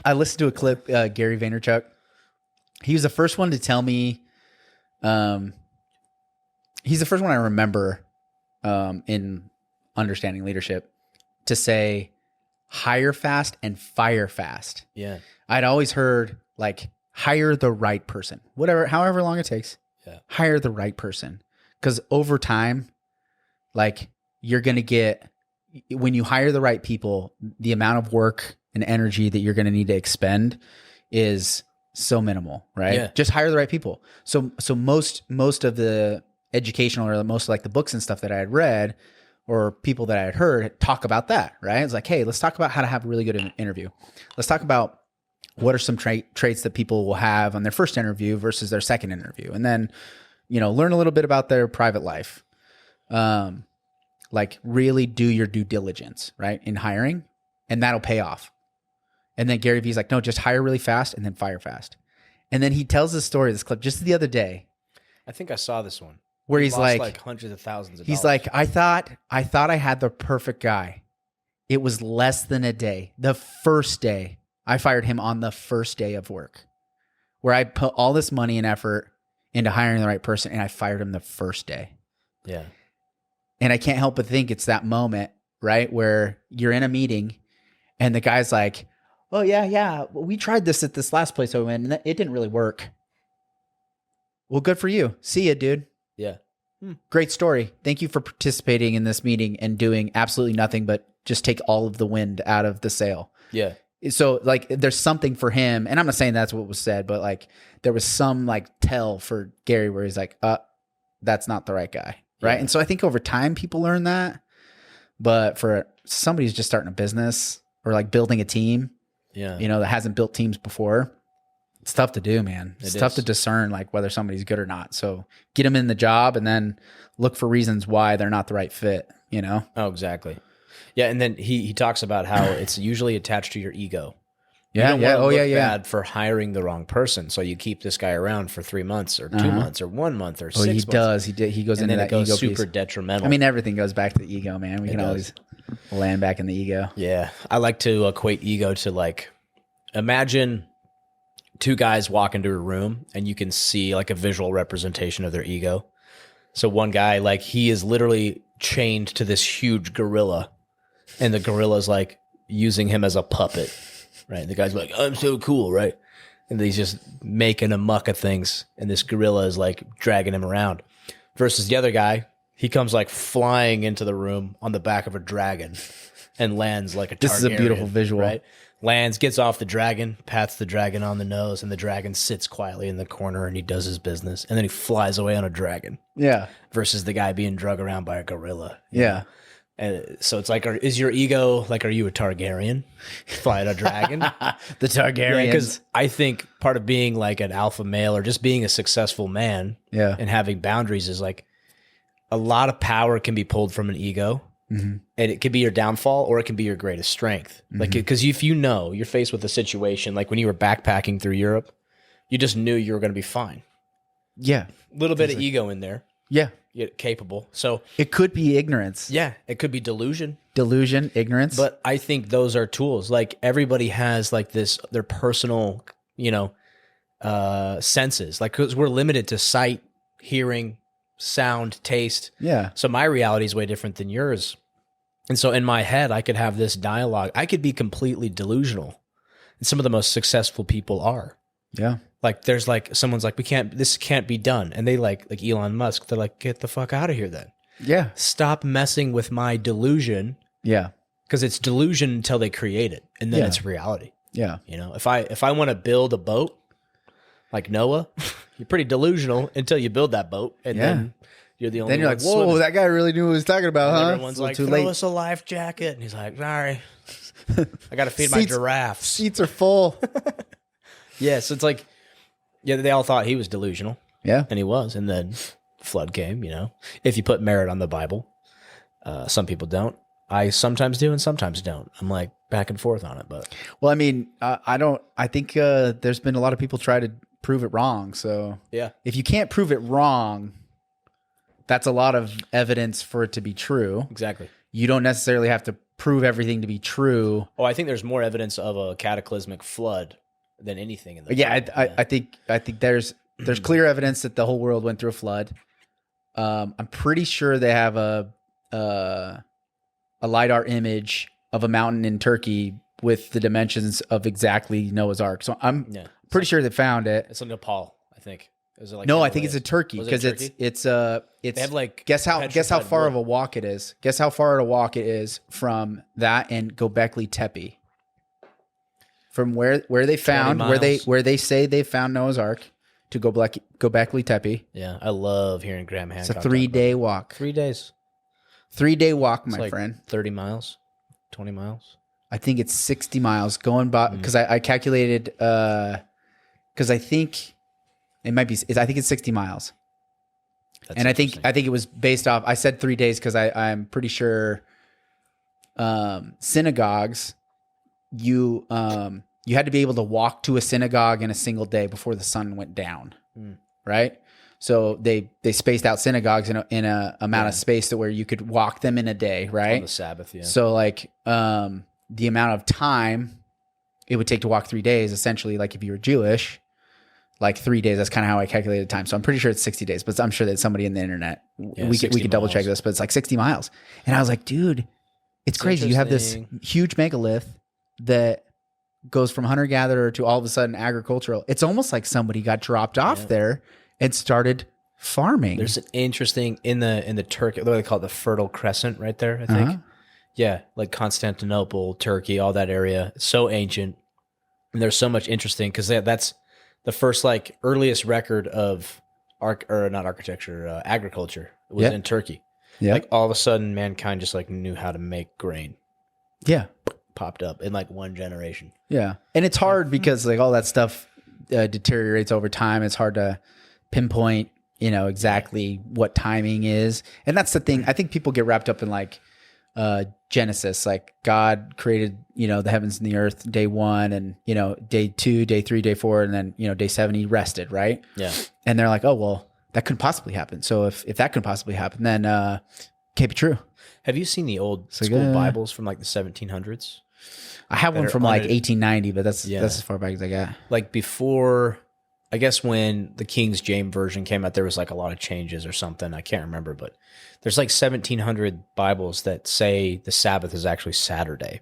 I listened to a clip, Gary Vaynerchuk. He was the first one to tell me, he's the first one I remember in understanding leadership to say hire fast and fire fast. Yeah. I'd always heard like hire the right person, whatever, however long it takes. Yeah. Hire the right person. Because over time, like you're going to get, when you hire the right people, the amount of work and energy that you're going to need to expend is so minimal, right? Yeah. Just hire the right people. So most of the educational or most like the books and stuff that I had read or people that I had heard talk about that, right? It's like, hey, let's talk about how to have a really good interview. Let's talk about what are some traits that people will have on their first interview versus their second interview. And then, learn a little bit about their private life. Like really do your due diligence, right? In hiring, and that'll pay off. And then Gary Vee's like, no, just hire really fast and then fire fast. And then he tells this story, this clip just the other day. I think I saw this one. Where He he's lost like hundreds of thousands of he's dollars. like, I thought I had the perfect guy. It was less than a day. The first day, I fired him on the first day of work, where I put all this money and effort into hiring the right person, and I fired him the first day. Yeah. And I can't help but think it's that moment, right, where you're in a meeting, and the guy's like, "Oh yeah, we tried this at this last place I went, and it didn't really work." Well, good for you. See ya, dude. Yeah. Great story. Thank you for participating in this meeting and doing absolutely nothing but just take all of the wind out of the sail. Yeah. So like there's something for him, and I'm not saying that's what was said, but like there was some like tell for Gary where he's like, that's not the right guy. Right. Yeah. And so I think over time people learn that. But for somebody who's just starting a business or like building a team, Yeah. that hasn't built teams before, it's tough to do, man. It's tough to discern like whether somebody's good or not. So get them in the job and then look for reasons why they're not the right fit, Oh, exactly. Yeah. And then he talks about how it's usually attached to your ego. Yeah. You don't Yeah. want to look Yeah. bad for hiring the wrong person. So you keep this guy around for 3 months or 2 months or 1 month or 6 Oh, he months. does. He goes And into then that it goes ego super piece. detrimental. I mean, everything goes back to the ego, man. We It can does. always land back in the ego. Yeah. I like to equate ego to like, imagine two guys walk into a room and you can see like a visual representation of their ego. So one guy, like he is literally chained to this huge gorilla and the gorilla's like using him as a puppet, right? The guy's like, I'm so cool, right? And he's just making a muck of things and this gorilla is like dragging him around. Versus the other guy, he comes like flying into the room on the back of a dragon and lands like a Targaryen. This is a beautiful visual. Right? Lands, gets off the dragon, pats the dragon on the nose, and the dragon sits quietly in the corner and he does his business. And then he flies away on a dragon. Yeah. Versus the guy being drug around by a gorilla. Yeah. And so it's like, is your ego, like, are you a Targaryen? Flying a dragon? The Targaryens. Because I think part of being like an alpha male or just being a successful man and having boundaries is like a lot of power can be pulled from an ego. Mm-hmm. And it could be your downfall or it can be your greatest strength. Mm-hmm. Like, because if you're faced with a situation, like when you were backpacking through Europe, you just knew you were going to be fine. Yeah. A little bit of ego in there. Yeah. You're capable. So it could be ignorance. Yeah. It could be delusion. Delusion, ignorance. But I think those are tools. Like everybody has like this, their personal, senses. Like, because we're limited to sight, hearing, sound, taste. Yeah. So my reality is way different than yours. And so in my head, I could have this dialogue. I could be completely delusional. And some of the most successful people are. Yeah. Like there's like, someone's like, this can't be done. And they like Elon Musk, they're like, get the fuck out of here then. Yeah. Stop messing with my delusion. Yeah. Because it's delusion until they create it. And then it's reality. Yeah. If I want to build a boat like Noah, you're pretty delusional until you build that boat. And then you're the only one. Then you're like, whoa, swimming. that guy really knew what he was talking about, huh? Everyone's like, too throw late. us a life jacket. And he's like, sorry. I got to feed my giraffes. Seats are full. Yeah. So it's like, they all thought he was delusional. Yeah. And he was. And then flood came, if you put merit on the Bible. Some people don't. I sometimes do and sometimes don't. I'm like back and forth on it. But well, I mean, I think there's been a lot of people try to prove it wrong. So yeah, if you can't prove it wrong, that's a lot of evidence for it to be true. Exactly. You don't necessarily have to prove everything to be true. Oh, I think there's more evidence of a cataclysmic flood than anything in the Yeah, Bible. I think there's clear evidence that the whole world went through a flood. I'm pretty sure they have a LiDAR image of a mountain in Turkey with the dimensions of exactly Noah's Ark. So I'm pretty sure they found it. It's in Nepal, I think. Is it like No, I think it's in Turkey Was it because Turkey? it's They have like guess how petrified far wood. of a walk it is. Guess how far of a walk it is from that and Göbekli Tepe. From where they found miles. where they say they found Noah's Ark to Göbekli Tepe. Yeah, I love hearing Graham Hancock. It's a 3-day walk. 3 days. 3-day walk, It's my like friend. 30 miles, 20 miles. I think it's 60 miles going by because I calculated because I think it might be. I think it's 60 miles, That's and I think interesting. it was based off. I said 3 days because I'm pretty sure synagogues you had to be able to walk to a synagogue in a single day before the sun went down, right? So they spaced out synagogues in a amount of space that where you could walk them in a day, right? on the Sabbath, yeah. So like the amount of time it would take to walk 3 days, essentially, like if you were Jewish, like 3 days. That's kind of how I calculated time. So I'm pretty sure it's 60 days, but I'm sure that somebody in the internet we 60 could double check miles. this, but it's like 60 miles. And I was like, dude, it's crazy. You have this interesting. huge megalith that goes from hunter gatherer to all of a sudden agricultural. It's almost like somebody got dropped off there and started farming. There's an interesting in the Turkey, what do they call it, the Fertile Crescent right there, I think. Yeah, like Constantinople, Turkey, all that area. It's so ancient. And there's so much interesting because that's the first like earliest record of agriculture was in Turkey. Yeah. Like all of a sudden mankind just like knew how to make grain. Yeah. Popped up in like one generation. Yeah. And it's hard because like all that stuff deteriorates over time. It's hard to pinpoint, exactly what timing is. And that's the thing. I think people get wrapped up in like Genesis, like God created, the heavens and the earth day 1 and, day 2, day 3, day 4, and then, day 7, he rested. Right. Yeah. And they're like, oh, well, that couldn't possibly happen. So if that could possibly happen, then can't be true. Have you seen the old like, school Bibles from like the 1700s? I have one are from like uned- 1890, but that's as far back as I got. Like before, I guess when the King James version came out, there was like a lot of changes or something. I can't remember, but there's like 1700 Bibles that say the Sabbath is actually Saturday.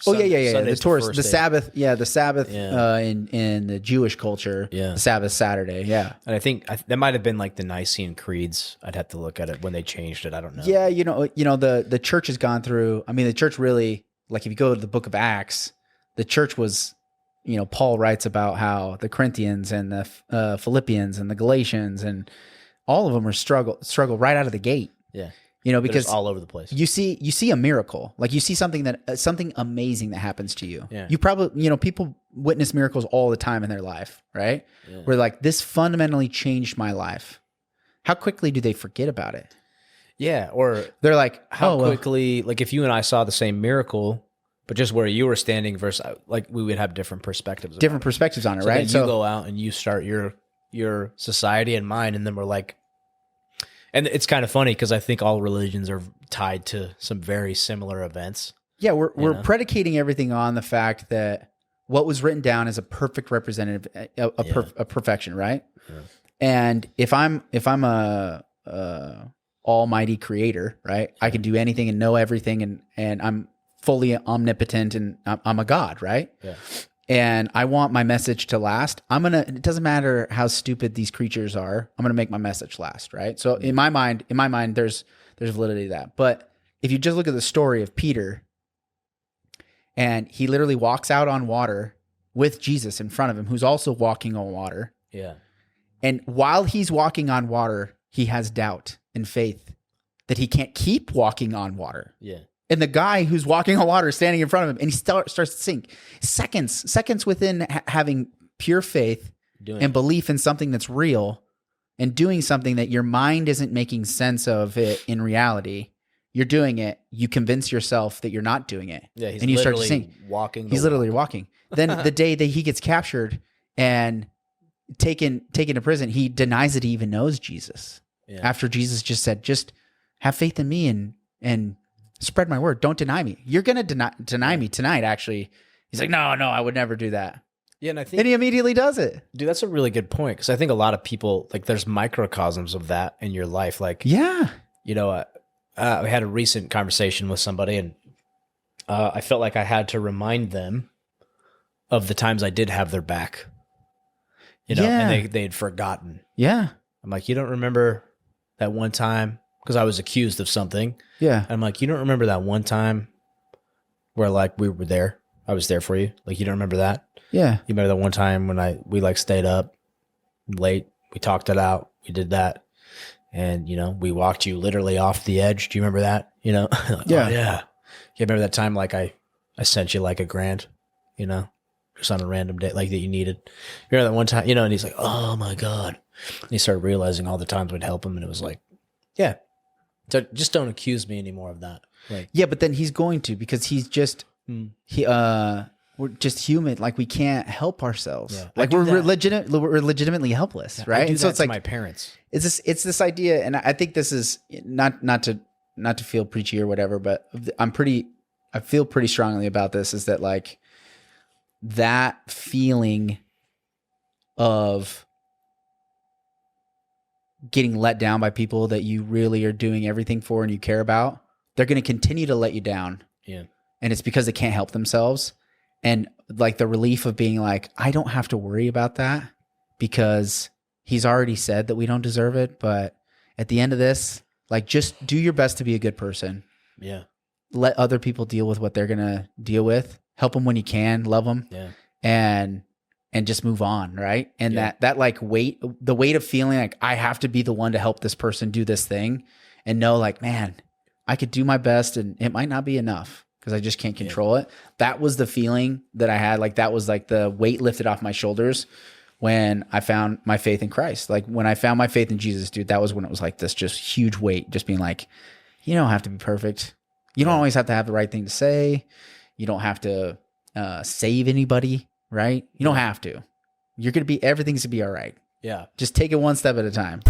Oh yeah. Sunday's The Torah, first the day. Sabbath, the Sabbath Yeah. in the Jewish culture, Yeah. the Sabbath Saturday, yeah. And I think that might have been like the Nicene creeds. I'd have to look at it when they changed it. I don't know. Yeah, the church has gone through. I mean, the church really, like if you go to the Book of Acts, the church was, Paul writes about how the Corinthians and the Philippians and the Galatians and all of them are struggle right out of the gate. Yeah. Because They're just all over the place. you see a miracle, like you see something something amazing that happens to you. Yeah. You probably, people witness miracles all the time in their life, right? Yeah. Where like this fundamentally changed my life. How quickly do they forget about it? Yeah. Or They're like, how oh, well, quickly, like if you and I saw the same miracle, but just where you were standing versus like we would have different perspectives. about different it. perspectives on it, So right? then you go out and you start your society and mine, and then we're like, and it's kind of funny because I think all religions are tied to some very similar events. yeah, we're know? predicating everything on the fact that what was written down is a perfect representative, a perfection, right? Yeah. And if I'm a almighty creator, right? I can do anything and know everything, and I'm fully omnipotent, and I'm a god, right? Yeah. And I want my message to last. It doesn't matter how stupid these creatures are. I'm gonna make my message last, right? So in my mind, there's validity to that. But if you just look at the story of Peter, and he literally walks out on water with Jesus in front of him, who's also walking on water. Yeah. And while he's walking on water, he has doubt and faith that he can't keep walking on water. Yeah. And the guy who's walking on water is standing in front of him, and he starts to sink. Seconds within having pure faith and belief in something that's real and doing something that your mind isn't making sense of it in reality. You're doing it. You convince yourself that you're not doing it. Yeah. He's and you start to literally sink. walking. He's literally walking. Then the day that he gets captured and taken to prison, he denies that he even knows Jesus. Yeah. After Jesus just said, just have faith in me and Spread my word. Don't deny me. You're going to deny me tonight, actually. He's like, no, I would never do that. Yeah, and I think, And he immediately does it. dude, that's a really good point, because I think a lot of people, like, there's microcosms of that in your life. Like, Yeah. you know, I had a recent conversation with somebody, and I felt like I had to remind them of the times I did have their back. You know, Yeah. and they had forgotten. Yeah. I'm like, you don't remember that one time? Because I was accused of something. Yeah. And I'm like, you don't remember that one time where, like, we were there? I was there for you. Like, you don't remember that? Yeah. You remember that one time when we like stayed up late? We talked it out. We did that. And, you know, we walked you literally off the edge. Do you remember that? You know? Like, Yeah. oh, yeah. You remember that time, like, I sent you like $1,000, you know, just on a random day, like, that you needed? You remember that one time, you know? And he's like, oh my God. And he started realizing all the times we'd help him. And it was like, yeah. So just don't accuse me anymore of that. Like, Yeah, but then he's going to, because he's just, we're just human. Like, we can't help ourselves. Yeah. Like, we're legitimately helpless, right? I do And so that it's to like my parents. it's this idea, and I think this is not to feel preachy or whatever, but I feel pretty strongly about this, is that, like, that feeling of getting let down by people that you really are doing everything for and you care about, they're going to continue to let you down. Yeah. And it's because they can't help themselves. And, like, the relief of being like, I don't have to worry about that, because he's already said that we don't deserve it. But at the end of this, like, just do your best to be a good person. Yeah. Let other people deal with what they're going to deal with. Help them when you can, love them. Yeah. And just move on, right? And Yeah. that like the weight of feeling like I have to be the one to help this person do this thing, and know, like, man, I could do my best and it might not be enough because I just can't control it. That was the feeling that I had. Like, that was like the weight lifted off my shoulders when I found my faith in Christ. Like, when I found my faith in Jesus, dude, that was when it was like this just huge weight, just being like, you don't have to be perfect. You don't always have to have the right thing to say. You don't have to save anybody. Right? You don't have to. You're going to be, everything's going to be all right. Yeah. Just take it one step at a time.